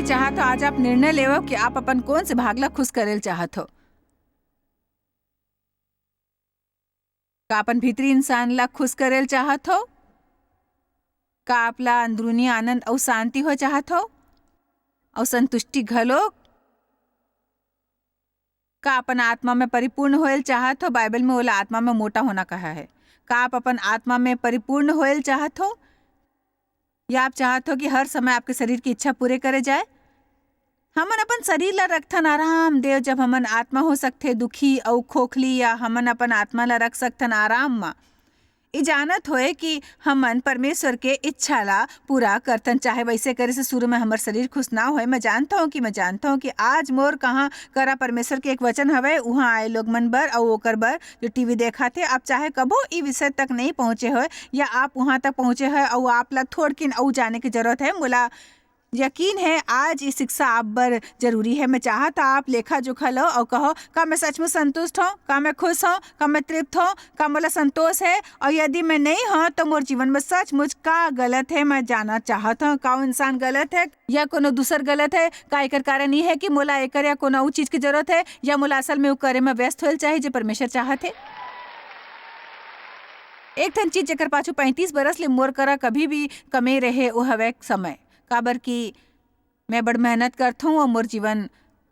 मैं चाहत हो आज आप निर्णय लेवो कि आप अपन कौन से भागला खुश करेल चाहत हो। का अपन भीतरी इंसान ला खुश करेल चाहत हो, का आपला अंदरूनी आनंद और शांति हो चाहत हो और संतुष्टि घलो, का अपन आत्मा में परिपूर्ण होएल चाहत हो। बाइबल में बोला आत्मा में मोटा होना कहा है। का आप अपन आत्मा में परिपूर्ण होएल चाहत हो, या आप चाहत हो कि हर समय आपके शरीर की इच्छा पूरे करे जाए। हमन अपन शरीर ला रखथन आराम देव जब हमन आत्मा हो सकथे दुखी और खोखली, या हमन अपन आत्मा ला रख सकथन आराम मा ई जानत होए कि हमन परमेश्वर के इच्छा ला पूरा करथन। चाहे वैसे करे से शुरू में हमार शरीर खुश ना होए, मैं जानता हूँ कि आज मोर कहाँ करा परमेश्वर के एक वचन हवे उहाँ आए लोग मन बर और ओकर बर जो टीवी देखा थे। आप चाहे कबो ई विषय तक नहीं पहुँचे हो, या आप वहाँ तक पहुँचे हो और आप ला थोड़किन और जाने की जरूरत है, मोला यकीन है आज ये शिक्षा आप बर जरूरी है। मैं चाहता आप लेखा जोखा लो और कहो का मैं सचमुच संतुष्ट हूँ, का मैं खुश हूँ, का मैं तृप्त हूँ, का मोला संतोष है। और यदि मैं नहीं हूँ तो मोर जीवन में सचमुच का गलत है, मैं जानना चाहता हूँ का इंसान गलत है या कोनो दूसर गलत है। का एकर कारण ये है कि मोला एकर या कोनो चीज की जरूरत है, या मोला असल में वो करे में व्यस्त होल चाहे जो परमेश्वर चाहते। एक ठन चीज जेकर पाछू 35 बरस ले मोर करा कभी भी कमे रहे वो हवे समय। काबर कि मैं बड़ मेहनत करता हूँ और मोर जीवन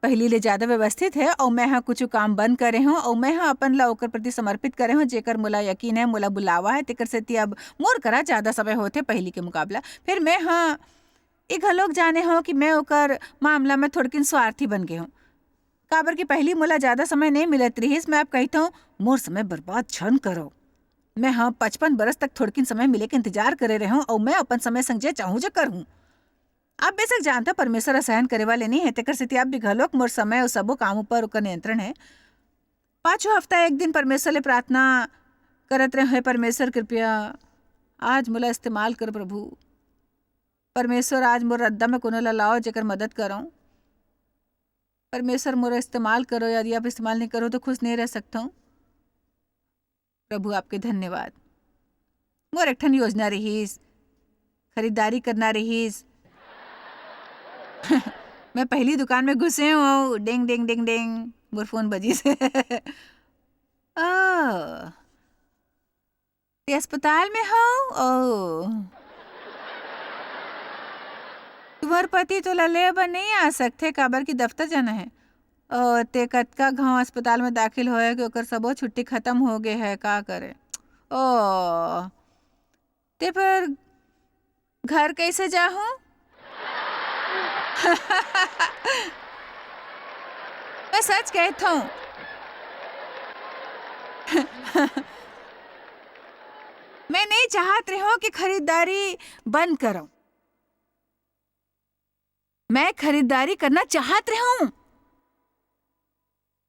पहली ले ज़्यादा व्यवस्थित है, और मैं हाँ कुछ काम बंद करे हूँ और मैं हाँ अपन ला ओकर प्रति समर्पित करे हूँ जेकर मोला यकीन है मोला बुलावा है। तेकर सेती अब मोर करा ज़्यादा समय होते पहली के मुकाबला। फिर मैं हाँ एक लोग जाने हो कि मैं ओकर मामला में थोड़किन स्वार्थी बन गए हूँ। काबर कि पहली मोला ज़्यादा समय नहीं मिलत रही, मैं आप कहता हूँ मोर समय बर्बाद छन करो। मैं हाँ 55 बरस तक थोड़किन समय मिले के इंतजार करे रहे हूँ और मैं अपन समय संजय चाहूँ जो करूँ। आप बेशक जानता परमेश्वर असहन करे वाले नहीं है, तेकर सेती आप भी घलोक मोर समय और सबो काम ऊपर ओकर नियंत्रण है। 5 हफ्ता एक दिन परमेश्वर ले प्रार्थना करत रहे हैं, परमेश्वर कृपया आज मोला इस्तेमाल कर प्रभु। परमेश्वर आज मोर रद्दा में कोनो ला लाओ जेकर मदद करो। परमेश्वर मोर इस्तेमाल करो, यदि आप इस्तेमाल नहीं करो तो खुश नहीं रह सकता हूँ। प्रभु आपके धन्यवाद। मोर एक ठन योजना रहीस, खरीदारी करना रहीस। मैं पहली दुकान में घुसे हूँ, डिंग डिंग डिंग डिंग मोर फोन बजी से ते अस्पताल में हो। तुम्हार पति तो ले बर नहीं आ सकते काबर की दफ्तर जाना है। ते कतका घाव अस्पताल में दाखिल होए कि ओकर सबो छुट्टी खत्म हो गए है, का करे। ते पर घर कैसे जाहूँ? मैं सच कहता हूँ मैं नहीं चाहत रही हूँ कि खरीदारी बंद करो। मैं खरीदारी करना चाहत रही हूँ।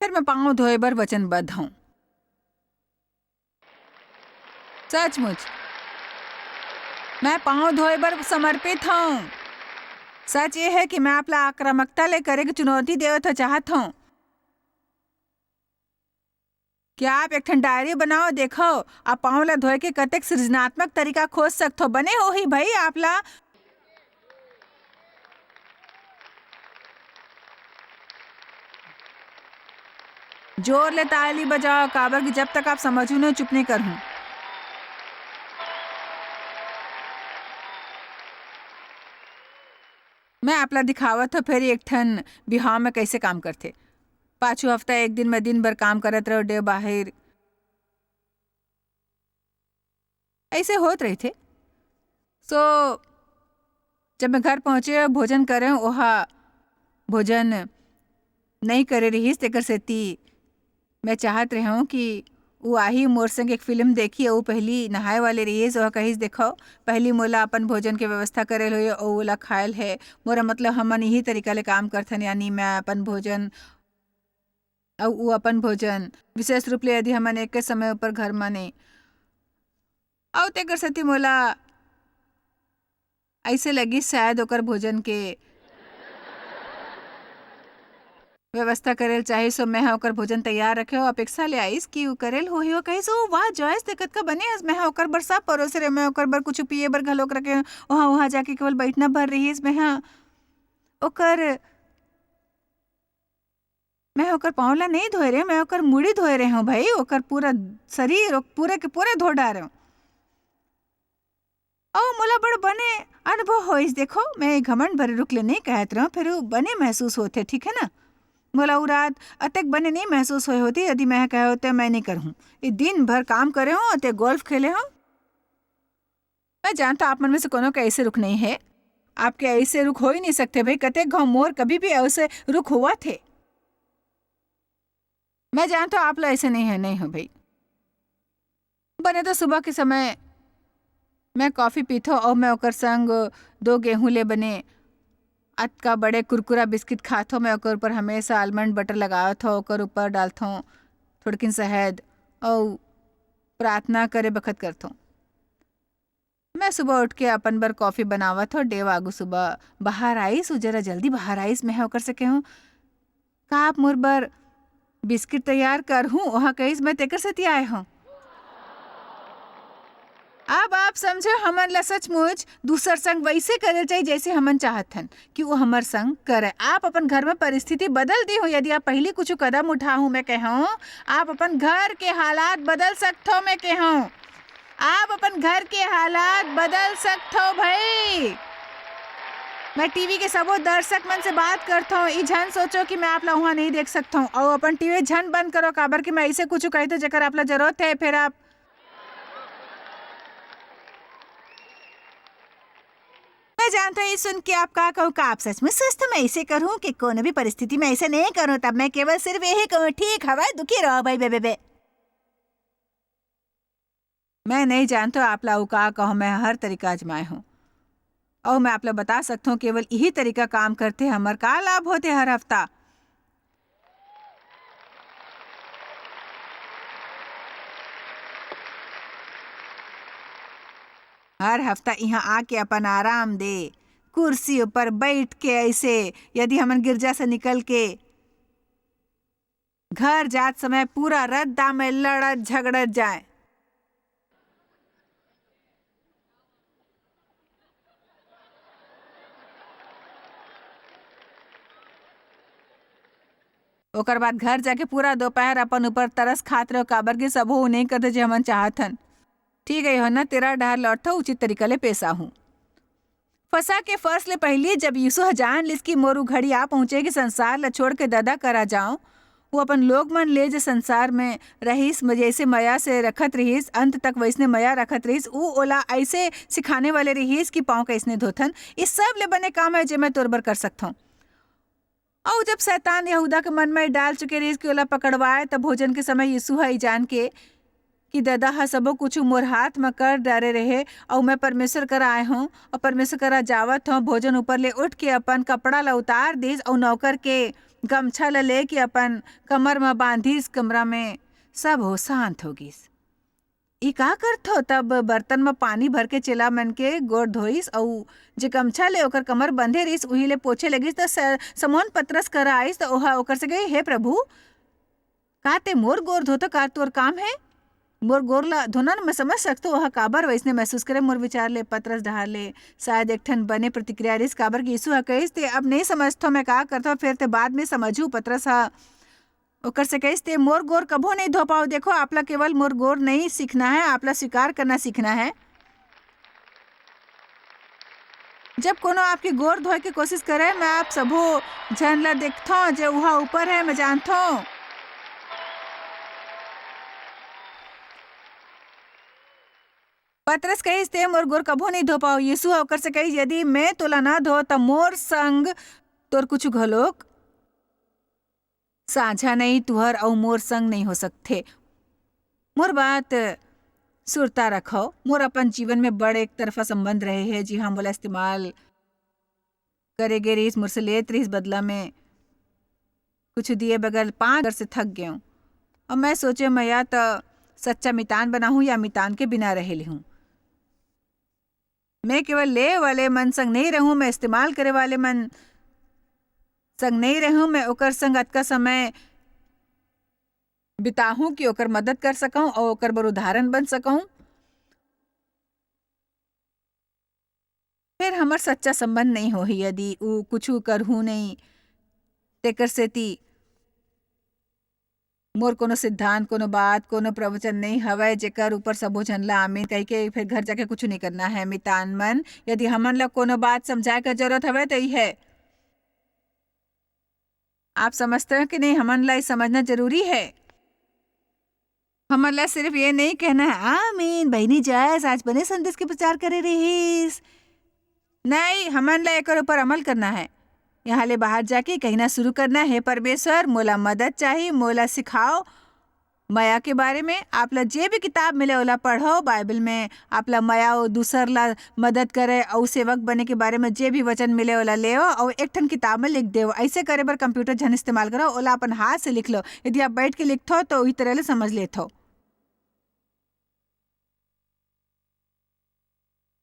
फिर मैं पाँव धोए बर वचनबद्ध हूँ। सचमुच मैं पाँव धोए बर समर्पित हूँ। सच ये है कि मैं आपला आक्रामकता ले करे की चुनौती देवत चाहत हूँ। क्या आप एक ठन डायरी बनाओ, देखो आप पाँव ला धोए के कतेक सृजनात्मक तरीका खोज सकते हो। बने हो ही भाई आपला। जोर ले ताली बजाओ, काबर कि जब तक आप समझू न चुप नहीं करूँ। मैं आपला दिखावत हो फिर एक ठन बिहाव में कैसे काम करते। 5 हफ्ता एक दिन में दिन भर काम करत रहो डे बाहर, ऐसे होत रहे थे। जब मैं घर पहुंचे भोजन करे, ओहा भोजन नहीं करे रहीस, तेकर सेती मैं चाहत रहे हूँ कि वो आही मोर संग एक फिल्म देखी। वो पहली नहाए वाले रहीस, वह कहीस देखो पहली मोला अपन भोजन के व्यवस्था करेल हो और ओला खायल है। मोरा मतलब हमन यही तरीका ले काम करथन, यानी मैं अपन भोजन और वो अपन भोजन विशेष रूप ले यदि हमन एक के समय ऊपर घर माने और तेकर सेती मोला ऐसे लगी शायद ओकर भोजन के व्यवस्था करेल चाहे। सो मैं ओकर भोजन तैयार रखे हो, अपेक्षा ले आईस कि वो करेल हो ही हो कही सो वाह जॉयस देखत का बने हस। मैं ओकर बर सब परोसे रे, मैं ओकर बर कुछ पिए बर घलोक रखे वहाँ जाके केवल बैठना भर रही मैं। ओकर मैं ओकर पाँवला नहीं धोए रहे, मैं ओकर मुड़ी धोए रहे हूँ भाई। ओकर पूरा शरीर पूरे के पूरे धो डारे हूँ। ओ मोला बड़ बने अनुभव होइस। देखो मैं घमंड भरे रुकले नहीं कहत रहा, फिर बने महसूस होते, ठीक है ना। मोला उ रात अतक बने नहीं महसूस होए होती यदि मैं कहे होते मैं नहीं करहूँ। ये दिन भर काम करे हूँ अते गोल्फ खेले हूँ। मैं जानता आप मन में से कोनो का ऐसे रुख नहीं है। आपके ऐसे रुख हो ही नहीं सकते भाई। कते घाव मोर कभी भी ऐसे रुख हुआ थे। मैं जानता हूँ आप लोग ऐसे नहीं है, नहीं हो भाई। बने तो सुबह के समय मैं कॉफ़ी पीथो और मैं ओकर संग 2 गेहूं ले बने अतका बड़े कुरकुरा बिस्किट खाथो। मैं ओकर ऊपर हमेशा आलमंड बटर लगावत हो, ओकर ऊपर डालथो थोड़किन शहद और प्रार्थना करे बखत करथो। मैं सुबह उठ के अपन बर कॉफ़ी बनावत हो। डेव आगू सुबह बाहर आईस, जरा जल्दी बाहर आईस। मैं होकर सके हूँ का आप मोर बर बिस्किट तैयार कर हूँ, वहाँ कहीस मैं तेकर से आए हूँ। अब आप समझो हमन ला सचमुच दूसर संग वैसे करे चाहिए जैसे हमन चाहत हन कि वो हमर संग करे। आप अपन घर में परिस्थिति बदल दी हो यदि आप पहले कुछ कदम उठा हूँ। मैं कहूँ आप अपन घर के हालात बदल सकते हो। मैं कहूँ आप अपन घर के हालात बदल सकते हो भाई। मैं टीवी के सबो दर्शक मन से बात करता हूँ। ई झन सोचो कि मैं आप ला वहाँ नहीं देख सकता हूँ और अपन टीवी झन बंद करो काबर कि मैं ऐसे कुछ कही तो जकर आप ला जरूरत है। फिर आप मैं जानता हूँ सुन के आप का कहूँ का आप सच में सोचते मैं ऐसे करूँ कि कोनो भी परिस्थिति में ऐसे नहीं करूँ। तब मैं केवल सिर्फ यही कहूँ ठीक हवा दुखी रहो भाई बे बे बे। मैं नहीं जानता आप ला का कहूँ। मैं हर तरीका आजमाए हूँ और मैं आप ला बता सकता हूँ केवल यही तरीका काम करते हमर का लाभ होते हर हफ्ता। हर हफ्ता यहाँ आके अपन आराम दे कुर्सी ऊपर बैठ के ऐसे यदि हमन गिरजा से निकल के घर जात समय पूरा रद्दा में लड़त झगड़त जाए। ओकर बाद घर जाके पूरा दोपहर अपन ऊपर तरस खात रहो काबर के सबो नहीं करते जो हमन चाहत हन। ठीक है योहन्ना तेरा डहर लौटता उचित तरीका ले पेशा हूँ। फंसा के फर्स ले पहली जब यीशु जान लिस की मोरू घड़ी आ पहुंचे कि संसार ला छोड़ के दादा करा जाऊं। वो अपन लोग मन ले जो संसार में रहीस जैसे मया से रखत रहीस अंत तक वैसने मया रखत रहीस। ऊ ओला ऐसे सिखाने वाले रहीस कि पाँव कैसने धोथन। इस सब ले बने काम है जो मैं तोरबर कर सकता हूँ। और जब शैतान यहूदा के मन में डाल चुके रहीस कि ओला पकड़वाए तब भोजन के समय यीशु है जान के कि दादा हा सबो कुछ मोर हाथ में कर डारे रहे और मैं परमेश्वर कर आए हूँ और परमेश्वर करा जावत हूँ। भोजन ऊपर ले उठ के अपन कपड़ा ला उतार दीस और नौकर के गमछा ला ले के अपन कमर में बांधीस। कमरा में सब हो शांत हो गीस। ई का करथो तब बर्तन में पानी भर के चेला मन के गोड़ धोइस और जे गमछा ले ओकर कमर बंधे रहीस उही ले पोछे लगिस। तो समौन पतरस करा आइस तो ओहा ओकर से गई हे प्रभु का ते मोर गोड़ धोतो का तोर काम है। मोर गोरला धोना न मैं समझ सकता वह काबर वैसने महसूस करे। मोर विचार ले पतरस डहार ले शायद एक ठन बने प्रतिक्रिया रिस काबर की यीशु हा कहिस ते अब नहीं समझतो मैं का करता फिर ते बाद में समझू। पतरस हा ओकर से कहिस ते मोर गोर कभो नहीं धो पाओ। देखो आपला केवल मोर गोर नहीं सीखना है, आपला स्वीकार करना सीखना है। जब कोनो आपकी गोर धोए की कोशिश करे मैं आप सबो झन ला देखथो जो वहाँ ऊपर है मैं जानथो। पतरस कहिस ते मोर गोर कभो नहीं धो पाओ। यीशु ओकर से कहिस यदि मैं तोला ना धो त मोर संग तोर कुछ घलोक साझा नहीं तुहर और मोर संग नहीं हो सकते। मोर बात सुरता रखो। मोर अपन जीवन में बड़े एक तरफा संबंध रहे हैं। जी हाँ बोला इस्तेमाल करे गे रहीस मुझसे लेत रहीस बदला में कुछ दिए बगैर 5 वर्ष से थक गया हूँ। और मैं सोचे मैं या तो सच्चा मितान बना हूँ या मितान के बिना रह ली हूँ। मैं केवल ले वाले मन संग नहीं रहूं, मैं इस्तेमाल करे वाले मन संग नहीं रहूं। मैं ओकर संग अतका समय बिताहूं कि ओकर मदद कर सकूं और ओकर बर उदाहरण बन सकूं। फिर हमार सच्चा संबंध नहीं हो ही यदि ऊ कुछ करहूँ नहीं तेकर सेती मोर कोनो सिद्धांत कोनो बात कोनो प्रवचन नहीं हवय जेकर ऊपर सबो झन ला आमीन कह के फिर घर जाके कुछ नहीं करना है। मितान मन यदि हमन ला कोनो बात समझाए का जरूरत हवय तो ही है आप समझते हैं कि नहीं, हमन ला समझना जरूरी है। हमन ला सिर्फ ये नहीं कहना है आमीन बहनी जायज आज बने संदेश के प्रचार करे रहीस, नहीं हमन ला एक ऊपर अमल करना है। यहाँ ले बाहर जाके कहना शुरू करना है परमेश्वर मोला मदद चाहिए, मोला सिखाओ माया के बारे में। आप ला जे भी किताब मिले ओला पढ़ो, बाइबल में आप ला माया और दूसर ला मदद करे और सेवक बने के बारे में जे भी वचन मिले ओला ले और एक ठन किताब में लिख दो। ऐसे करे बर कंप्यूटर झन इस्तेमाल करो, ओला अपन हाथ से लिख लो। यदि आप बैठ के लिखो तो वही तरह ले समझ लेथो।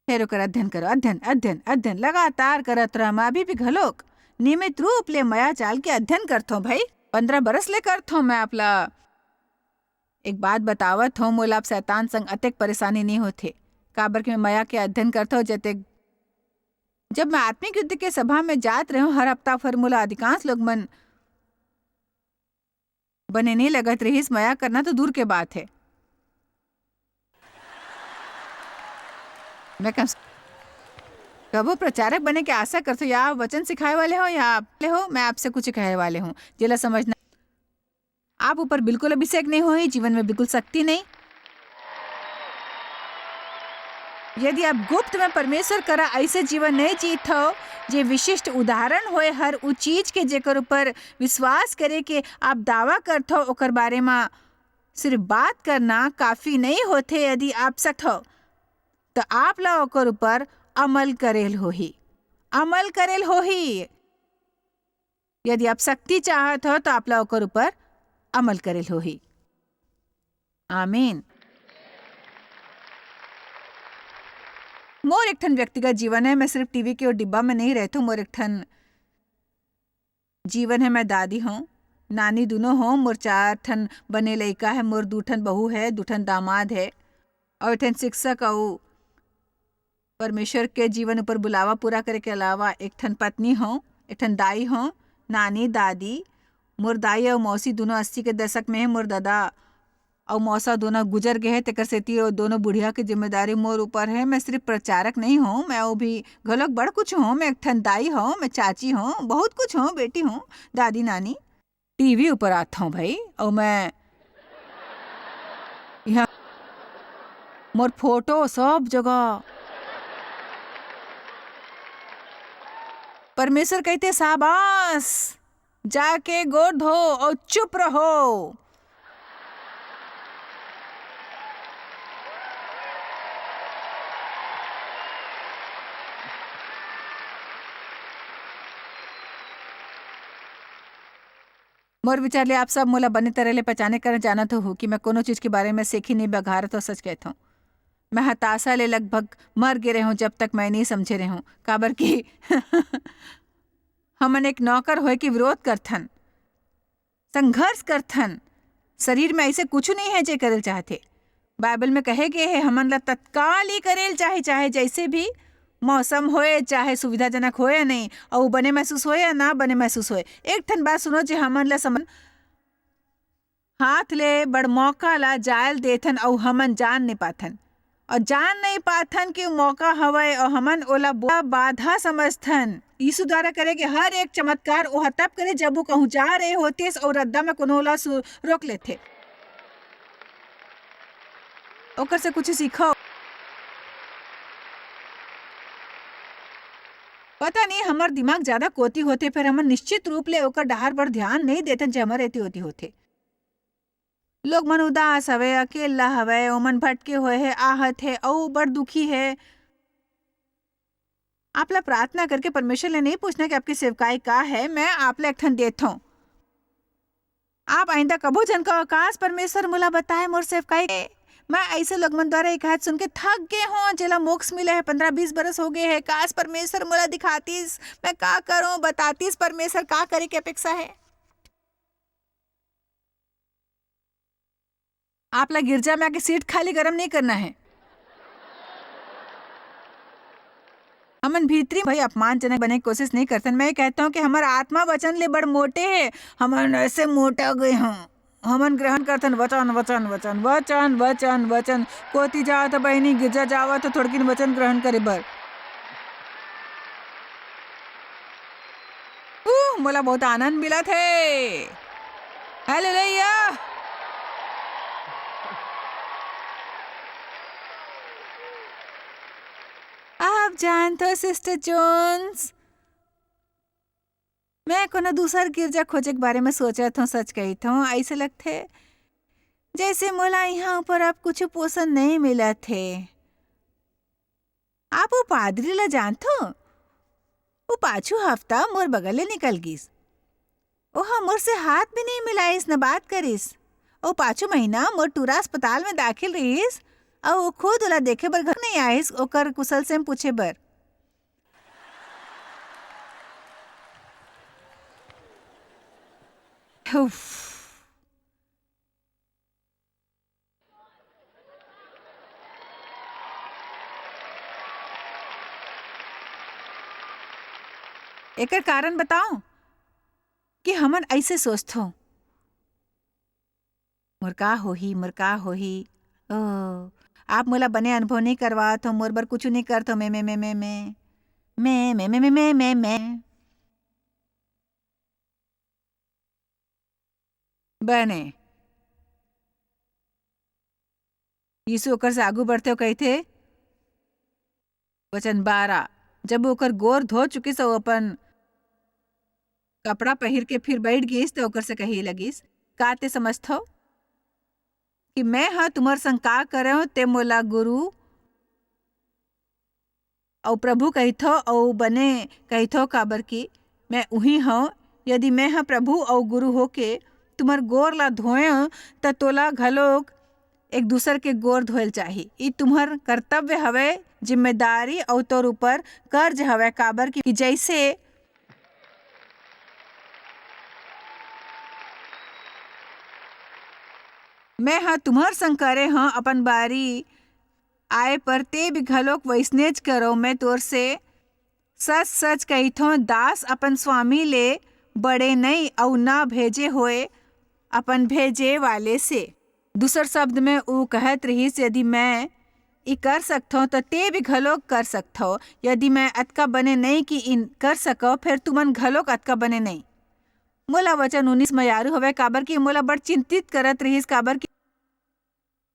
फिर ओकर अध्ययन करो, अध्ययन अध्ययन अध्ययन लगातार करत रह। मैं अभी भी घलोक नियमित रूप ले माया जाल के अध्ययन करथो भाई, 15 बरस ले करथो। मैं आपला एक बात बतावत हूँ, मोला आप शैतान संग अतेक परेशानी नहीं होते काबर के मैं माया के अध्ययन करथो। जते जब मैं आत्मिक युद्ध के सभा में जात रही हूँ हर हफ्ता, फिर मोला अधिकांश लोग मन बने नहीं लगत रहीस। माया करना तो दूर के बात है। मैं कबो प्रचारक बने के आशा करते हो, या वचन सिखाए वाले हो या आप हो, मैं आपसे कुछ कहने वाले हूँ जिला समझना। आप ऊपर बिल्कुल अभिषेक नहीं हो, जीवन में बिल्कुल शक्ति नहीं। यदि आप गुप्त में परमेश्वर करा ऐसे जीवन नहीं जीत हो जे विशिष्ट उदाहरण होए हर उ चीज के जेकर ऊपर विश्वास करे के आप दावा करथो ओकर बारे में सिर्फ बात करना काफी नहीं होते। यदि आप सकथो तो आप ला ओकर ऊपर अमल करेल होही, अमल करेल होही। यदि आप शक्ति चाहत हो तो आप ला ओकर ऊपर अमल करेल होही। आमीन। मोर एक ठन व्यक्तिगत जीवन है, मैं सिर्फ टीवी के और डिब्बा में नहीं रहती हूँ। मोर एक ठन जीवन है, मैं दादी हूँ नानी दोनों हूँ। मोर 4 ठन बने लइका है, मोर 2 ठन बहू है, 2 ठन दामाद है और एक ठन शिक्षक और परमेश्वर के जीवन ऊपर बुलावा पूरा करे के अलावा एक ठन पत्नी हूँ, एक ठन दाई हूँ, नानी दादी। मोर दाई और मौसी दोनों 80 के दशक में है। मोर दादा और मौसा दोनों गुजर गए हैं, तेकर सेती और दोनों बुढ़िया की जिम्मेदारी मोर ऊपर है। मैं सिर्फ प्रचारक नहीं हूँ, मैं वो भी घलोक बड़ कुछ हूँ। मैं एक ठन दाई हूँ, मैं चाची हूँ, बहुत कुछ हूँ, बेटी हूँ, दादी नानी। टीवी ऊपर आता हूँ भाई, और मैं यहाँ मोर फोटो सब जगह। परमेश्वर कहते शाबाश जाके गोड़ धो और चुप रहो। मोर विचार ले आप सब मोला बने तरह ले पहचाने कर जाना तो हूँ कि मैं कोनो चीज के बारे में सीखी नहीं बघार तो सच कहता हूँ। मैं हताशा ले लगभग मर गिरे हूँ जब तक मैं नहीं समझे रहे हूँ काबर की हमन एक नौकर होए के विरोध करथन, संघर्ष करथन। शरीर में ऐसे कुछ नहीं है जे करेल चाहते। बाइबल में कहे गए है हमन ला तत्काल ही करेल चाहे, चाहे जैसे भी मौसम होए, चाहे सुविधाजनक होए या नहीं, और बने महसूस होए या ना बने महसूस होए। एक ठन बात सुनो जे हमन ला समन हाथ ले बड़ मौका ला जायल देथन और हमन जान नहीं पाथन, और जान नहीं पाथन कि मौका हवय और हमन ओला बाधा समझथन। यीशु द्वारा करे के हर एक चमत्कार ओह तब करे जब वो कहूँ जा रहे होते और रद्दा में कोनो ला रोक लेते। ओकर से कुछ सीखो। पता नहीं हमार दिमाग ज्यादा कोती होते, फिर हम निश्चित रूप ले ओकर डहार पर ध्यान नहीं देते जे हमर रहती होती होते। लोग मन उदास हवे, अकेला हवे, ओमन भटके हुए है, आहत है और बड़ दुखी है। आप ला प्रार्थना करके परमेश्वर ले नहीं पूछना कि आपकी सेवकाई का है, मैं आप ला एक ठन देता हूँ। आप आइंदा कबो जन का आकाश परमेश्वर मोला बताए मोर सेवकाई। मैं ऐसे लोग मन द्वारा एक हाथ सुन के थक गए हूँ जेला मोक्ष मिले है, 15-20 बरस हो गए है। काश परमेश्वर मोला दिखातीस, मैं का करूँ बतातीस परमेश्वर का करे के अपेक्षा है। आप ला गिरजा में आके सीट खाली गरम नहीं करना है। हमन भीतरी भाई अपमानजनक बने की कोशिश नहीं करते। मैं कहता हूँ कि हमारा आत्मा वचन ले बड़ मोटे है, हमन ऐसे मोटा गए हैं। हमन ग्रहण करते वचन वचन वचन वचन वचन वचन। कोती जाओ तो बहनी, गिरजा जाओ तो थोड़किन वचन ग्रहण करे बर। मोला बहुत आनंद मिला थे। हालेलुया। आप जानते हो सिस्टर जोन्स, मैं कोनो दूसर गिरजा खोजे के बारे में सोचा था। सच कही था, ऐसे लगते जैसे मोला यहाँ ऊपर आप कुछ पोषण नहीं मिला थे। आप वो पादरी ला जानते हो, वो पाछू हफ्ता मोर बगल ले निकल गिस। ओहा मोर से हाथ भी नहीं मिलाइस न बात करिस। ओ पाछू महीना मोर टूरा अस्पताल में दाखिल रहीस और वो खुद ओला देखे बर घर नहीं आइस, ओकर कुशल से पूछे बर। उफ। एकर कारण बताओ कि हमन ऐसे सोचथो मोर का होही मोर का होही। ओ, आप मोला बने अनुभव नहीं करवात हो, मोर बर कुछ नहीं करत हो। मैं बने यीशु ओकर से आगू बढ़ते हो कहते वचन 12, जब ओकर गोर धो चुकिस और अपन कपड़ा पहिर के फिर बैठ गिस तो ओकर से कही लगिस, का ते समझथो कि मैं हाँ तुम्हार संग का करे हो। ते मोला गुरु और प्रभु कहिथो और बने कहिथो, काबर की मैं उही हूँ। यदि मैं हाँ प्रभु और गुरु होके तुम्हार गोर ला धोए त तोला घलोक एक दूसर के गोर धोयल चाही। ई तुम्हार कर्तव्य हवे, जिम्मेदारी और तोर ऊपर कर्ज हवे। काबर की जैसे मैं हाँ तुम्हार संग करे हाँ अपन बारी आए पर ते भी घलोक वैसनेज करो। मैं तोर से सच सच कहिथो, दास अपन स्वामी ले बड़े नहीं और ना भेजे होए अपन भेजे वाले से। दूसर शब्द में ऊ कहत रहीस, यदि मैं ई कर सकथो तो ते भी घलोक कर सकथो। यदि मैं अतका बने नहीं कि इन कर सको, फिर तुमन घलोक अतका बने नहीं। मोला वचन 19 में यारू हवे, काबर की मोला बड़ चिंतित करत रहीस। काबर की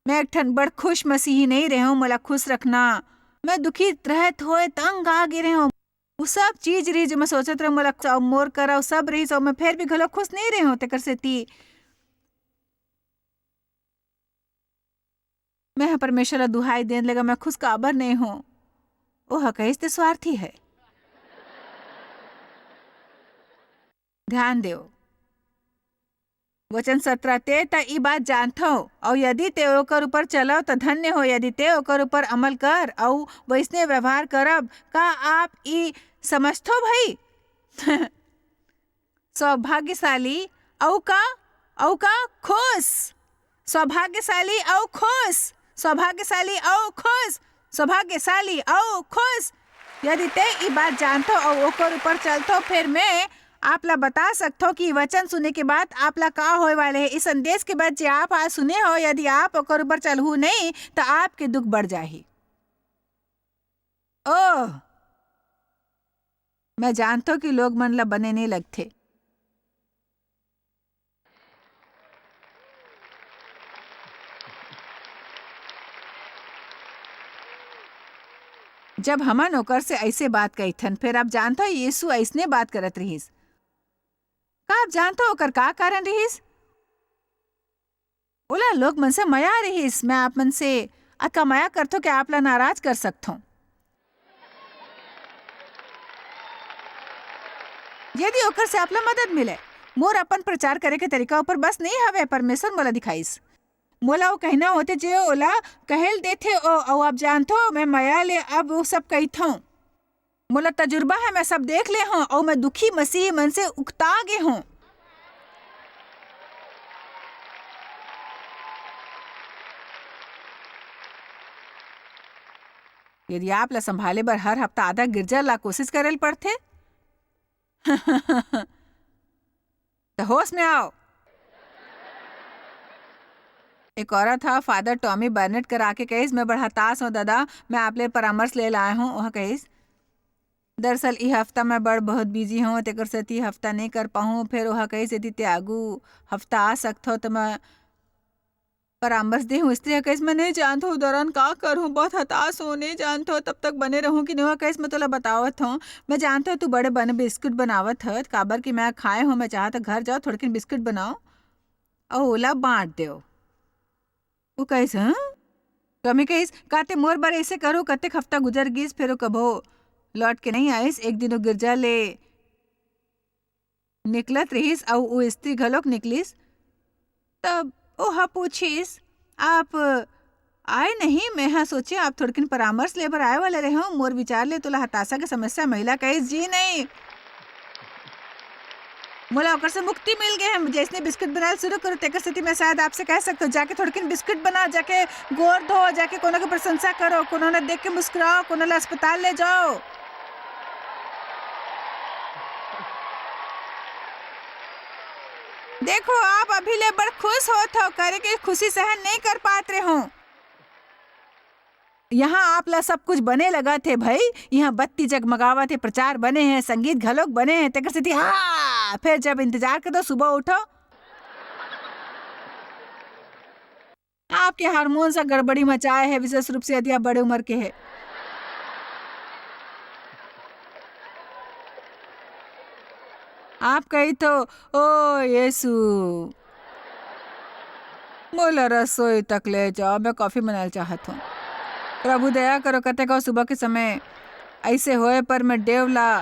मैं एक ठन बड़ खुश मसीही नहीं रहे हूँ। मोला खुश रखना, मैं दुखी रहत होए तंग आ गे रहे हूँ। वो सब चीज रही जो मैं सोचत रहे मोला मोर करा सब रही, सो मैं फिर भी घलो खुश नहीं रहे हूँ। तेकर से ती मैं परमेश्वर ला दुहाई देने लगा, मैं खुश काबर नहीं हूँ। ओह कहिस ते स्वार्थी है। ध्यान देओ वचन 17, ते त ई बात जानथो और यदि ते ओकर ऊपर चलो तो धन्य हो। यदि ते ओकर ऊपर अमल कर और वैसने व्यवहार करब, का आप ई समझथो भाई सौभाग्यशाली औ का खुश, सौभाग्यशाली औ खुश, सौभाग्यशाली औ खुश, सौभाग्यशाली औ खुश। यदि ते ई बात जानथो और ओकर ऊपर चलथो, फिर मैं आप ला बता सकथो कि वचन सुने के बाद आप ला का होए वाले है। इस संदेश के बाद जे आप आज सुने हो, यदि आप ओकर ऊपर चलहु नहीं तो आपके दुख बढ़ जाही। ओह, मैं जानतो कि लोग मन ला बने नहीं लगते। जब हमन ओकर से ऐसे बात कहीथन, फिर आप जानतो यीशु ऐसने बात करत रहीस। का आप जानतो ओकर का कारण रहीस? ओला लोग मन से मया रहीस। मैं आप मन से अका मया करथो कि आप ला नाराज कर सकथो। यदि ओकर से आप ला मदद मिले, मोर अपन प्रचार करे के तरीका ऊपर बस नहीं हवे, परमेश्वर मोला दिखाइस। मोला वो कहना होते जे ओला कहल देथे ओ आप जानथो मैं मया ले अब वो सब कहीथो। मोला तजुर्बा है, मैं सब देख ले हूँ और मैं दुखी मसीह मन से उकता गे हूँ। यदि आप ला संभाले बर हर हफ्ता आधा गिरजा ला कोशिश करेल पड़थे। तो होश में आओ। एक औरत था फादर टॉमी बर्नेट करा के कहीस, मैं बड़ा हताश हूँ दादा, मैं आप ले परामर्श ले लाया हूँ। वह कहीस दरअसल ई हफ्ता मैं बड़ बहुत बिजी हूँ, तेकर सेती हफ्ता नहीं कर पाऊँ। फिर वह कहीस यदि ते आगू हफ्ता आ सकथो तो मैं परामर्श दे हूँ। स्त्री कहीस मैं नहीं जानता हूँ दौरान का करूँ, बहुत हताश हूँ, नहीं जानता हूँ तब तक बने रहूँ कि नहीं। वह कहीस मैं तोला बतावत हूँ, मैं जानता हूँ तू बड़े बने बिस्कुट बनावत है, काबर कि मैं खाए हूँ, मैं चाहता घर जाओ थोड़े बिस्कुट बनाओ और ओला बांट दो। वो कहीस हाँ कमी कहीस काते मोर बार ऐसे करो, कतेक हफ्ता गुजर गिस, फिर कभो लौट के नहीं आइस। एक दिन वो गिरजा ले निकलत रहीस और वो स्त्री घलोक निकलिस। तब ओहा पूछिस आप आए नहीं। मैं हाँ सोचे आप थोड़किन परामर्श ले बर आए वाले रहे हो, मोर विचार ले तुला हताशा के समस्या। महिला कहीस जी नहीं, मोला ओकर से मुक्ति मिल गए हैं। जैसे बिस्कुट बनाना शुरू करो तेकर स्थिति में शायद आपसे कह सकते हो जाके थोड़किन बिस्कुट बनाओ, जाके गोर धो, जाके कोनो की प्रशंसा करो, कोनो ने देख के मुस्कुराओ, कोनो ने अस्पताल ले जाओ। देखो आप अभी ले बड़ खुश होत हो, करे के खुशी सहन नहीं कर पाते हो। यहाँ आप ला सब कुछ बने लगा थे भाई, यहाँ बत्ती जगमगावा थे, प्रचार बने हैं, संगीत घलोक बने हैं, तेकर से थी हाँ। फिर जब इंतजार कर दो सुबह उठो, आपके हार्मोन सा गड़बड़ी मचाए है, विशेष रूप से यदि आप बड़े उम्र के हैं। आप कही तो ओ यीशु मोला रसोई तक ले जाओ, मैं कॉफी बनाना चाहत हूँ। प्रभु दया करो, कते कहो सुबह के समय ऐसे होए पर मैं देवला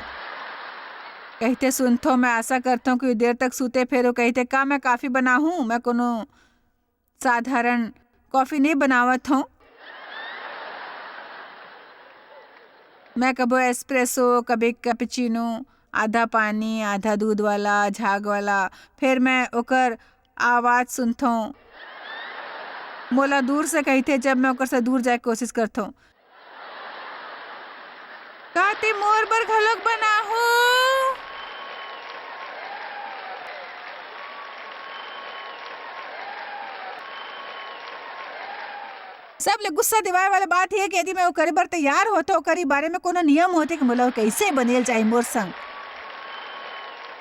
कहते सुनथो। मैं आशा करता हूँ कि देर तक सूते, फिर वो कहते का मैं काफी बना हूँ। मैं कोनो साधारण कॉफी नहीं बनावत हूँ, मैं कबो एस्प्रेसो, कभी कैपुचिनो, आधा पानी आधा दूध वाला झाग वाला। फिर मैं ओकर आवाज सुनथो, मोला दूर से कहते जब मैं ओकर से दूर जाए कोशिश करथो। काते मोर बर घलोक बना हो। सब ले गुस्सा दिवाए वाला बात है कि यदि मैं वो करे बर तैयार होता हूँ, करी बारे में कोनो नियम होते कि मोला कैसे बनेल जाए मोर संग।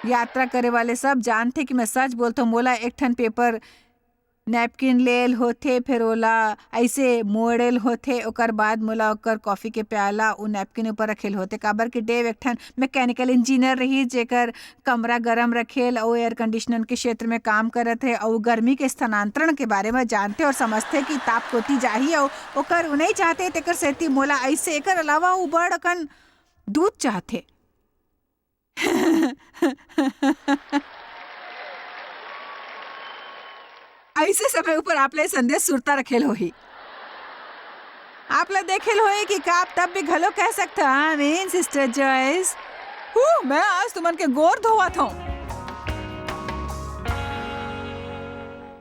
यात्रा करे वाले सब जानते कि मैं सच बोलता हूँ। मोला एक ठन पेपर नैपकिन लेल होथे, फिर ओला ऐसे मोड़ेल होथे, ओकर बाद मोला ओकर कॉफी के प्याला उ नैपकिन ऊपर रखेल होथे। काबर कि डेव एक ठन मैकेनिकल इंजीनियर रही जेकर कमरा गरम रखेल और एयर कंडीशनर के क्षेत्र में काम करत है और गर्मी के स्थानांतरण के बारे में जानते और समझते कि ताप कोती जाही और ओकर नहीं चाहते तेकर सेती मोला ऐसे। एकर अलावा उ बड़ अकन दूध चाहते। ऐसे समय ऊपर आप ले संदेश सुरता रखेल होही, आप ला देखेल होई कि का आप तब भी घलो कह सकते आमीन सिस्टर जॉयस। मैं आज तुमन के गोर धोवत हूँ।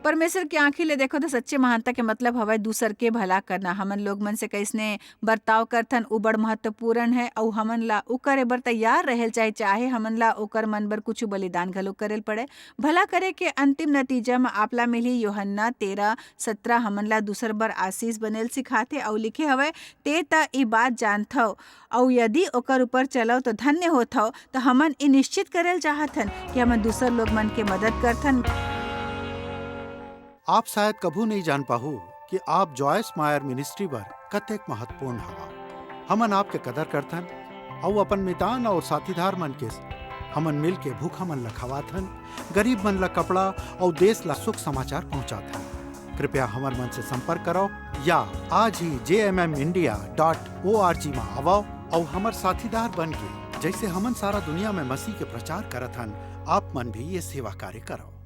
परमेश्वर की आंखी ले देखो तो सच्चे महानता के मतलब हवा दूसर के भला करना। हमन लोग मन से कैसने बर्ताव करथन उ बड़ महत्वपूर्ण है और हमन ला उ करे बर तैयार रहेल चाहे हमन ला ओकर मन बर कुछ बलिदान घलो करेल पड़े। भला करे के अंतिम नतीजा में आपला मिली यूहन्ना 13:17 हमन ला दूसर बर आशीष बनेल सिखाते और लिखे हवे ते त ई बात जानथो और यदि ओकर ऊपर चलो तो धन्य होथो। तो हमन ई निश्चित करेल चाहथन कि हमन दूसर लोग मन के मदद करथन। आप शायद कभू नहीं जान पाहू कि आप जॉयस मायर मिनिस्ट्री बर कतेक महत्वपूर्ण हवा। हमन आपके कदर करथन और अपन मितान और साथीदार मन के हमन मिल के भूखा मन ला खवाथन, गरीब मन ला कपड़ा और देश ला सुख समाचार पहुंचाथन। कृपया हमार मन से संपर्क करो या आज ही jmmindia.org में आवो और हमार साथीदार बन के जैसे हमन सारा दुनिया में मसीह के प्रचार करथन, आप मन भी ये सेवा कार्य करो।